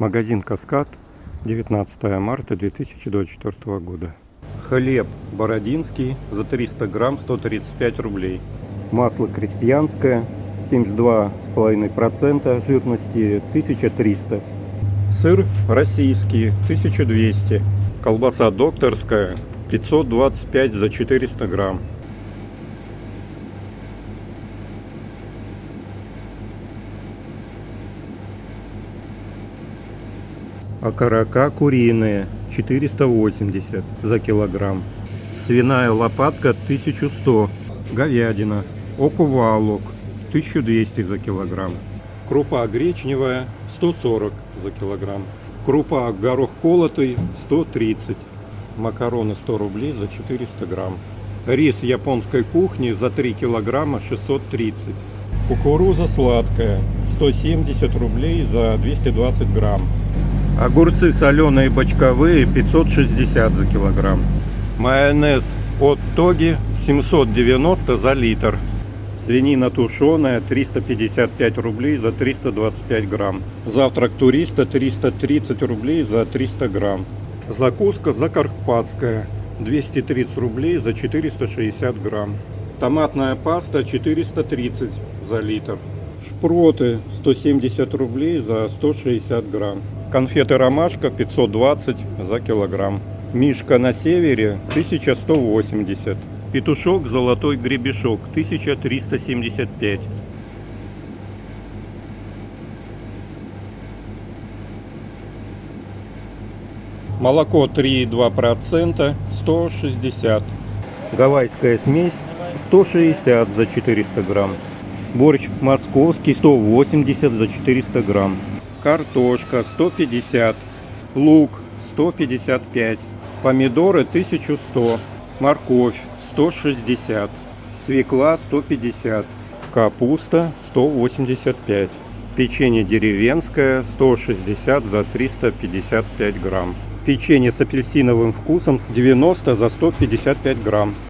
Магазин «Каскад», 19 марта 2024 года. Хлеб бородинский за 300 грамм 135 рублей. Масло крестьянское 72,5% жирности 1300. Сыр российский 1200. Колбаса докторская 525 за 400 грамм. Окорока куриные 480 за килограмм. Свиная лопатка 1100. Говядина. Окувалок 1200 за килограмм. Крупа гречневая 140 за килограмм. Крупа горох колотый 130. Макароны 100 рублей за 400 грамм. Рис японской кухни за 3 килограмма 630. Кукуруза сладкая 170 рублей за 220 грамм. Огурцы соленые бочковые 560 за килограмм. Майонез от Тоги 790 за литр. Свинина тушеная 355 рублей за 325 грамм. Завтрак туриста 330 рублей за 300 грамм. Закуска закарпатская 230 рублей за 460 грамм. Томатная паста 430 за литр. Шпроты 170 рублей за 160 грамм. Конфеты ромашка 520 за килограмм. Мишка на севере 1180. Петушок золотой гребешок 1375. Молоко 3,2% 160. Гавайская смесь 160 за 400 грамм. Борщ московский 180 за 400 грамм. Картошка 150. Лук 155. Помидоры 1100. Морковь 160. Свекла 150. Капуста 185. Печенье деревенское 160 за 355 грамм. Печенье с апельсиновым вкусом 90 за 155 грамм.